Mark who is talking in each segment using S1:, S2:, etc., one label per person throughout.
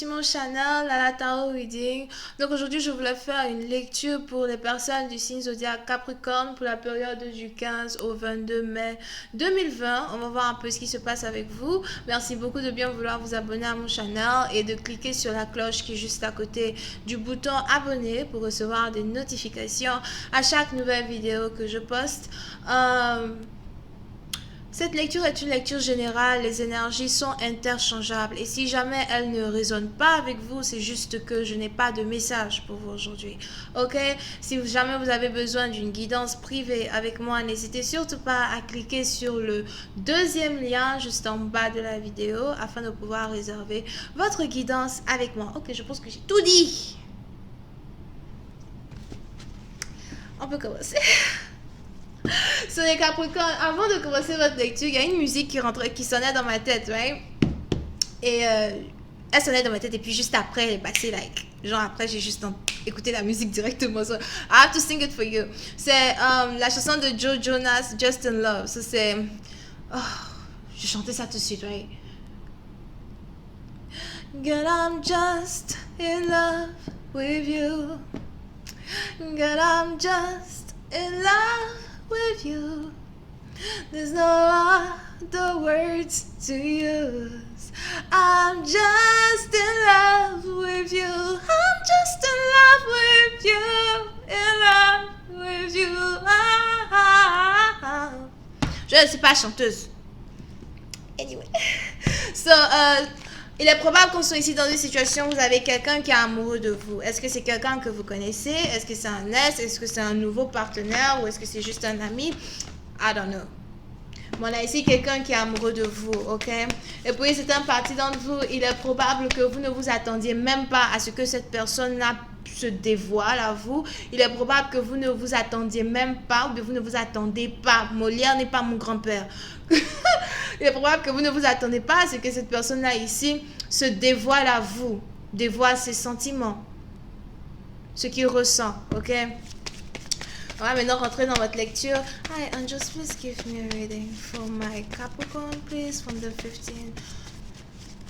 S1: sur mon channel la Tarot Reading. Donc aujourd'hui je voulais faire une lecture pour les personnes du signe zodiaque Capricorne pour la période du 15 au 22 mai 2020. On va voir un peu ce qui se passe avec vous. Merci beaucoup de bien vouloir vous abonner à mon channel et de cliquer sur la cloche qui est juste à côté du bouton abonner pour recevoir des notifications à chaque nouvelle vidéo que je poste. Cette lecture est une lecture générale, les énergies sont interchangeables et si jamais elles ne résonnent pas avec vous, c'est juste que je n'ai pas de message pour vous aujourd'hui. Ok? Si jamais vous avez besoin d'une guidance privée avec moi, n'hésitez surtout pas à cliquer sur le deuxième lien juste en bas de la vidéo afin de pouvoir réserver votre guidance avec moi. Ok, je pense que j'ai tout dit. On peut commencer. Sur les Capricornes, avant de commencer votre lecture, il y a une musique qui sonnait dans ma tête, right? Et elle sonnait dans ma tête et puis juste après, elle est passée, like, genre après, j'ai juste écouté la musique directement. So, I have to sing it for you. C'est la chanson de Joe Jonas, Just in Love. So, c'est... Oh, je chantais ça tout de suite, right? Girl, I'm just in love with you. Girl, I'm just in love with you. There's no other words to use. I'm just in love with you. I'm just in love with you. In love with you. Je ne suis pas chanteuse. Anyway. So, il est probable qu'on soit ici dans une situation où vous avez quelqu'un qui est amoureux de vous. Est-ce que c'est quelqu'un que vous connaissez? Est-ce que c'est un ex? Est-ce que c'est un nouveau partenaire? Ou est-ce que c'est juste un ami? I don't know. Mais on a ici quelqu'un qui est amoureux de vous, ok? Et pour certaines parties d'entre vous, il est probable que vous ne vous attendiez même pas à ce que cette personne-là se dévoile à vous. Il est probable que vous ne vous attendiez même pas ou que vous ne vous attendez pas. Molière n'est pas mon grand-père. Il est probable que vous ne vous attendez pas à ce que cette personne-là ici se dévoile à vous, dévoile ses sentiments, ce qu'il ressent, ok? On va maintenant rentrer dans votre lecture. Hi, angels, please give me a reading for my Capricorn, please, from the 15th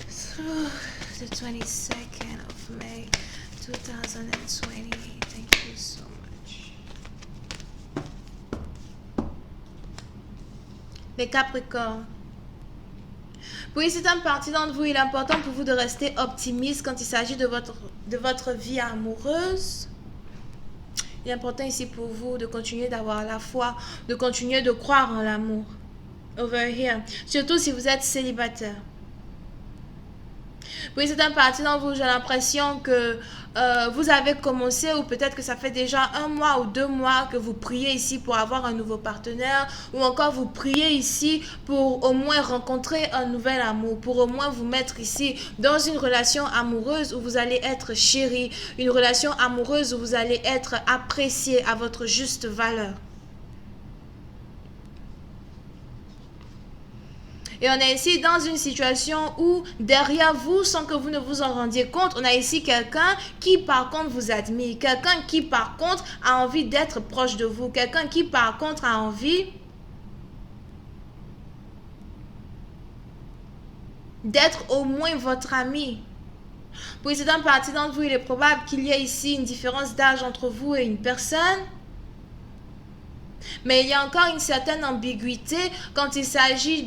S1: through the 22nd of May 2020. Thank you so much. Les Capricornes. Pour certaines parties d'entre vous, il est important pour vous de rester optimiste quand il s'agit de votre vie amoureuse. Il est important ici pour vous de continuer d'avoir la foi, de continuer de croire en l'amour. Over here. Surtout si vous êtes célibataire. Pour certaines parties d'entre vous, j'ai l'impression que vous avez commencé ou peut-être que ça fait déjà 1 mois ou 2 mois que vous priez ici pour avoir un nouveau partenaire ou encore vous priez ici pour au moins rencontrer un nouvel amour, pour au moins vous mettre ici dans une relation amoureuse où vous allez être chéri, une relation amoureuse où vous allez être apprécié à votre juste valeur. Et on est ici dans une situation où derrière vous, sans que vous ne vous en rendiez compte, on a ici quelqu'un qui par contre vous admire, quelqu'un qui par contre a envie d'être proche de vous, quelqu'un qui par contre a envie d'être au moins votre ami. Pour certaines parties d'entre vous, il est probable qu'il y ait ici une différence d'âge entre vous et une personne. Mais il y a encore une certaine ambiguïté quand il s'agit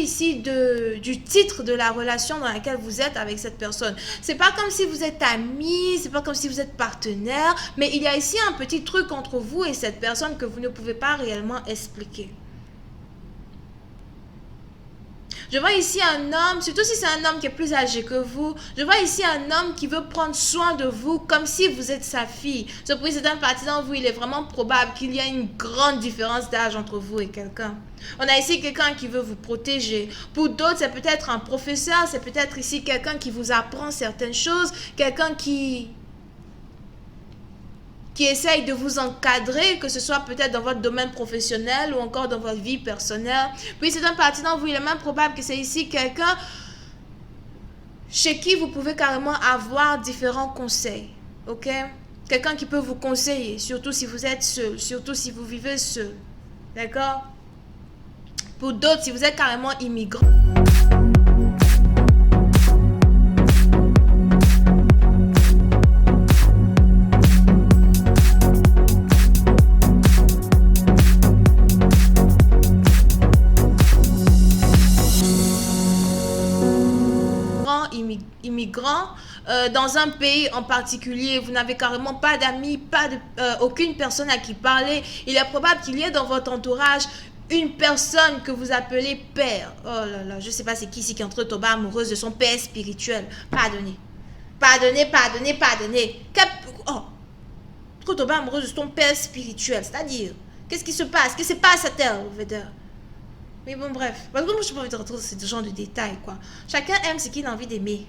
S1: ici du titre de la relation dans laquelle vous êtes avec cette personne. C'est pas comme si vous êtes amis, c'est pas comme si vous êtes partenaire, mais il y a ici un petit truc entre vous et cette personne que vous ne pouvez pas réellement expliquer. Je vois ici un homme, surtout si c'est un homme qui est plus âgé que vous, je vois ici un homme qui veut prendre soin de vous comme si vous êtes sa fille. Pour certaines parties d'entre vous, il est vraiment probable qu'il y ait une grande différence d'âge entre vous et quelqu'un. On a ici quelqu'un qui veut vous protéger. Pour d'autres, c'est peut-être un professeur, c'est peut-être ici quelqu'un qui vous apprend certaines choses, quelqu'un qui essaye de vous encadrer, que ce soit peut-être dans votre domaine professionnel ou encore dans votre vie personnelle. Puis c'est un parti d'entre vous, il est même probable que c'est ici quelqu'un chez qui vous pouvez carrément avoir différents conseils. Ok? Quelqu'un qui peut vous conseiller, surtout si vous êtes seul, surtout si vous vivez seul. D'accord? Pour d'autres, si vous êtes carrément immigrant. dans un pays en particulier, vous n'avez carrément pas d'amis, aucune personne à qui parler, il est probable qu'il y ait dans votre entourage une personne que vous appelez père. Oh là là, je ne sais pas c'est qui ici qui est en train de tomber amoureuse de son père spirituel. Pardonnez. Oh, trop tomber amoureuse de ton père spirituel. C'est-à-dire, qu'est-ce qui se passe? Qu'est-ce qui se passe à terre, mais bon, bref. Parce que moi, je n'ai pas envie de rentrer dans ce genre de détails, quoi. Chacun aime ce qu'il a envie d'aimer.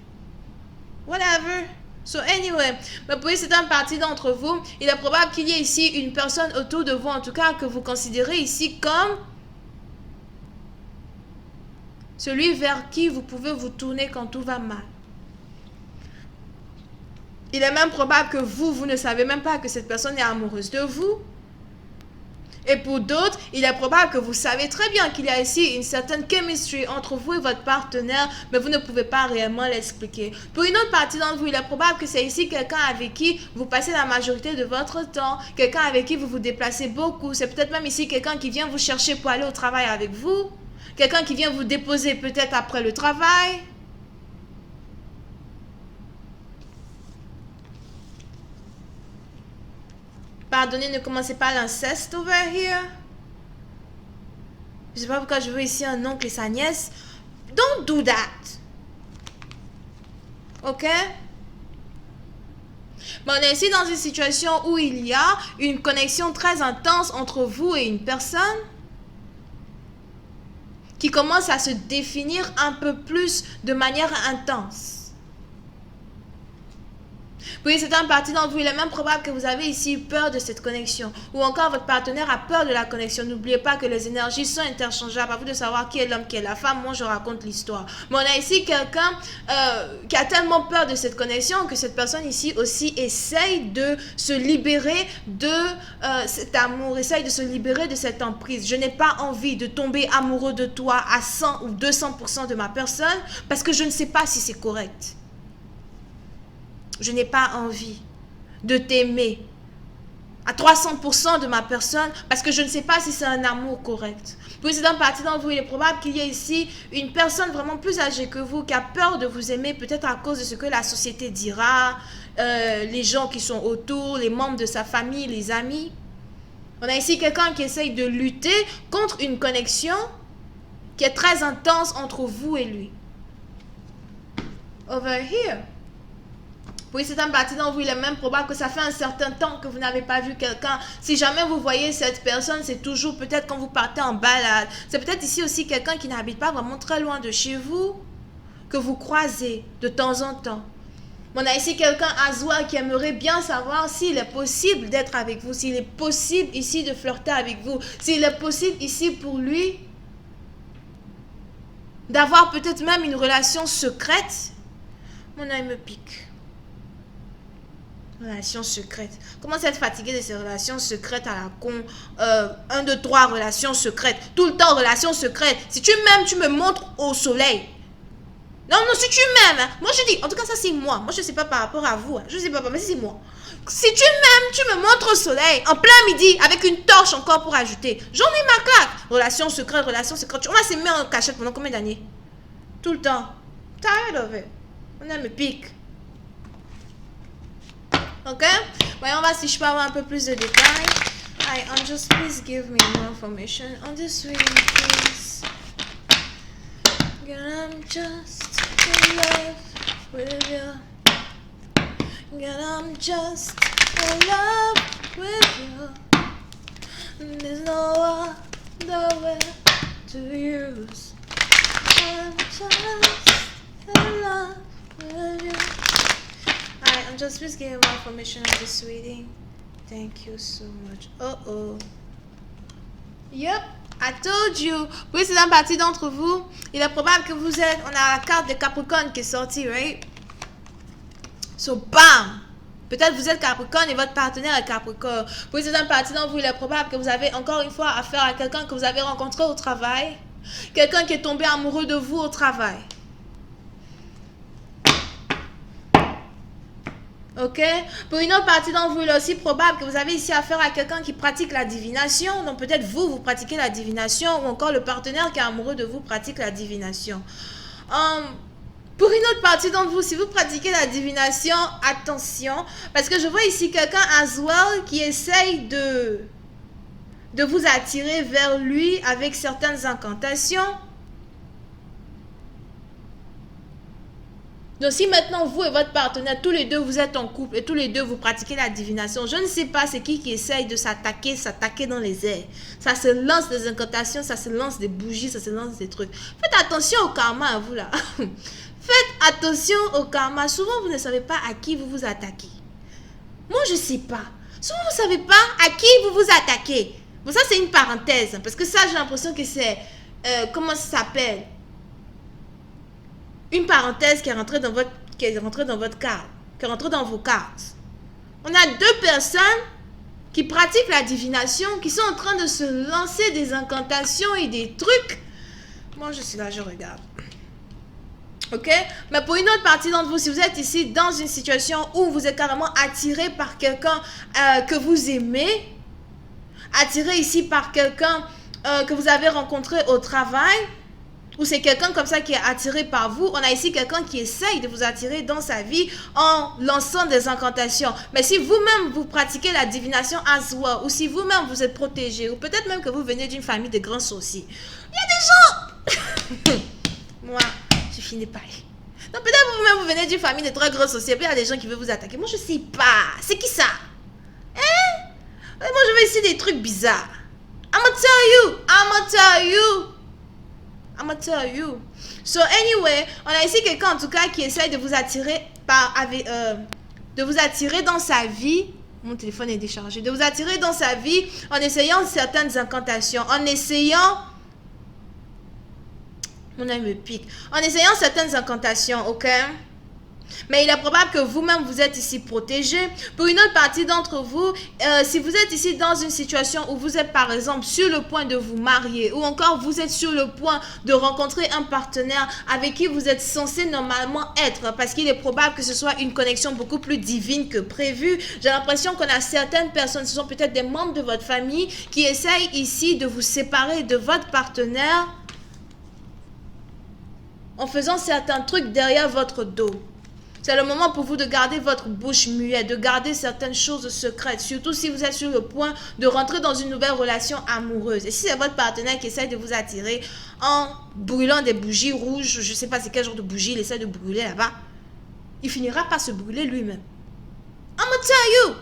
S1: Whatever. So anyway, mais pour certaines parties d'entre vous, il est probable qu'il y ait ici une personne autour de vous, en tout cas, que vous considérez ici comme celui vers qui vous pouvez vous tourner quand tout va mal. Il est même probable que vous ne savez même pas que cette personne est amoureuse de vous. Et pour d'autres, il est probable que vous savez très bien qu'il y a ici une certaine chemistry entre vous et votre partenaire, mais vous ne pouvez pas réellement l'expliquer. Pour une autre partie d'entre vous, il est probable que c'est ici quelqu'un avec qui vous passez la majorité de votre temps, quelqu'un avec qui vous vous déplacez beaucoup. C'est peut-être même ici quelqu'un qui vient vous chercher pour aller au travail avec vous, quelqu'un qui vient vous déposer peut-être après le travail. Pardonnez, ne commencez pas l'inceste over here. Je sais pas pourquoi je veux ici un oncle et sa nièce. Don't do that. Ok? Mais on est ici dans une situation où il y a une connexion très intense entre vous et une personne qui commence à se définir un peu plus de manière intense. Oui, c'est un parti d'entre vous. Il est même probable que vous avez ici peur de cette connexion. Ou encore votre partenaire a peur de la connexion. N'oubliez pas que les énergies sont interchangeables. À vous de savoir qui est l'homme, qui est la femme. Moi, je raconte l'histoire. Mais on a ici quelqu'un qui a tellement peur de cette connexion que cette personne ici aussi essaye de se libérer de cet amour. Essaye de se libérer de cette emprise. Je n'ai pas envie de tomber amoureux de toi à 100 ou 200% de ma personne parce que je ne sais pas si c'est correct. Je n'ai pas envie de t'aimer à 300% de ma personne parce que je ne sais pas si c'est un amour correct. Puis c'est dans partie d'entre vous, il est probable qu'il y ait ici une personne vraiment plus âgée que vous qui a peur de vous aimer, peut-être à cause de ce que la société dira, les gens qui sont autour, les membres de sa famille, les amis. On a ici quelqu'un qui essaye de lutter contre une connexion qui est très intense entre vous et lui. Over here. Oui, c'est un parti d'entre vous, il est même probable que ça fait un certain temps que vous n'avez pas vu quelqu'un. Si jamais vous voyez cette personne, c'est toujours peut-être quand vous partez en balade. C'est peut-être ici aussi quelqu'un qui n'habite pas vraiment très loin de chez vous, que vous croisez de temps en temps. On a ici quelqu'un à Zoua qui aimerait bien savoir s'il est possible d'être avec vous, s'il est possible ici de flirter avec vous, s'il est possible ici pour lui d'avoir peut-être même une relation secrète. Mon œil me pique. Relations secrètes. Comment être fatigué de ces relations secrètes à la con? 1, 2, 3 relations secrètes. Tout le temps relations secrètes. Si tu m'aimes, tu me montres au soleil. Non, si tu m'aimes. Moi, je dis, en tout cas, ça c'est moi. Moi, je ne sais pas par rapport à vous. Je ne sais pas, mais c'est moi. Si tu m'aimes, tu me montres au soleil. En plein midi, avec une torche encore pour ajouter. J'en ai ma claque. Relations secrètes, relations secrètes. On va s'aimer en cachette pendant combien d'années? Tout le temps. Tired of it. On a me pique. Ok? Voyons, on va si je peux avoir un peu plus de détails. Hi, Angels, please give me more information on this reading, please. Girl, I'm just in love with you. Girl, I'm just in love with you. There's no other way to use. I'm just in love with you. Alright, I'm just please give more information on this reading. Thank you so much. Oh. Yep, I told you. Oui, c'est une partie d'entre vous. Il est probable que vous êtes... On a la carte de Capricorne qui est sortie, right? So, bam! Peut-être vous êtes Capricorne et votre partenaire est Capricorne. Oui, c'est une partie d'entre vous. Il est probable que vous avez encore une fois affaire à quelqu'un que vous avez rencontré au travail. Quelqu'un qui est tombé amoureux de vous au travail. Ok? Pour une autre partie d'entre vous, il est aussi probable que vous avez ici affaire à quelqu'un qui pratique la divination. Donc peut-être vous pratiquez la divination ou encore le partenaire qui est amoureux de vous pratique la divination. Pour une autre partie d'entre vous, si vous pratiquez la divination, attention, parce que je vois ici quelqu'un as well qui essaye de vous attirer vers lui avec certaines incantations. Donc si maintenant vous et votre partenaire, tous les deux vous êtes en couple et tous les deux vous pratiquez la divination, je ne sais pas c'est qui essaye de s'attaquer dans les airs. Ça se lance des incantations, ça se lance des bougies, ça se lance des trucs. Faites attention au karma, vous là. Faites attention au karma. Souvent vous ne savez pas à qui vous vous attaquez. Moi je ne sais pas. Souvent vous ne savez pas à qui vous vous attaquez. Bon ça c'est une parenthèse, parce que ça j'ai l'impression que c'est, comment ça s'appelle, une parenthèse qui est rentrée dans votre carte, qui est rentrée dans vos cartes. On a deux personnes qui pratiquent la divination, qui sont en train de se lancer des incantations et des trucs. Moi, je suis là, je regarde. Ok? Mais pour une autre partie d'entre vous, si vous êtes ici dans une situation où vous êtes carrément attiré par quelqu'un que vous aimez, attiré ici par quelqu'un que vous avez rencontré au travail, ou c'est quelqu'un comme ça qui est attiré par vous. On a ici quelqu'un qui essaye de vous attirer dans sa vie en lançant des incantations. Mais si vous-même vous pratiquez la divination as well, ou si vous-même vous êtes protégé, ou peut-être même que vous venez d'une famille de grands sorciers, il y a des gens... Moi, je finis par... Non, peut-être vous-même vous venez d'une famille de très grands sorciers, puis il y a des gens qui veulent vous attaquer. Moi, je sais pas. C'est qui ça? Hein? Moi, je veux essayer des trucs bizarres. I'm gonna tell you. So anyway, on a ici quelqu'un en tout cas qui essaye de vous attirer de vous attirer dans sa vie. Mon téléphone est déchargé. De vous attirer dans sa vie en essayant certaines incantations, en essayant... Mon œil me pique. En essayant certaines incantations, ok? Mais il est probable que vous-même vous êtes ici protégé. Pour une autre partie d'entre vous, si vous êtes ici dans une situation où vous êtes par exemple sur le point de vous marier, ou encore vous êtes sur le point de rencontrer un partenaire avec qui vous êtes censé normalement être, parce qu'il est probable que ce soit une connexion beaucoup plus divine que prévu. J'ai l'impression qu'on a certaines personnes, ce sont peut-être des membres de votre famille, qui essayent ici de vous séparer de votre partenaire en faisant certains trucs derrière votre dos. C'est le moment pour vous de garder votre bouche muette, de garder certaines choses secrètes, surtout si vous êtes sur le point de rentrer dans une nouvelle relation amoureuse. Et si c'est votre partenaire qui essaie de vous attirer en brûlant des bougies rouges, je ne sais pas c'est quel genre de bougie il essaie de brûler là-bas, il finira par se brûler lui-même. I'm gonna tell you.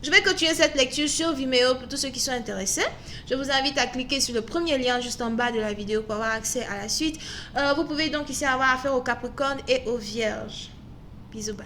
S1: Je vais continuer cette lecture sur Vimeo pour tous ceux qui sont intéressés. Je vous invite à cliquer sur le premier lien juste en bas de la vidéo pour avoir accès à la suite. Vous pouvez donc ici avoir affaire aux Capricornes et aux Vierges. Bisous, bye.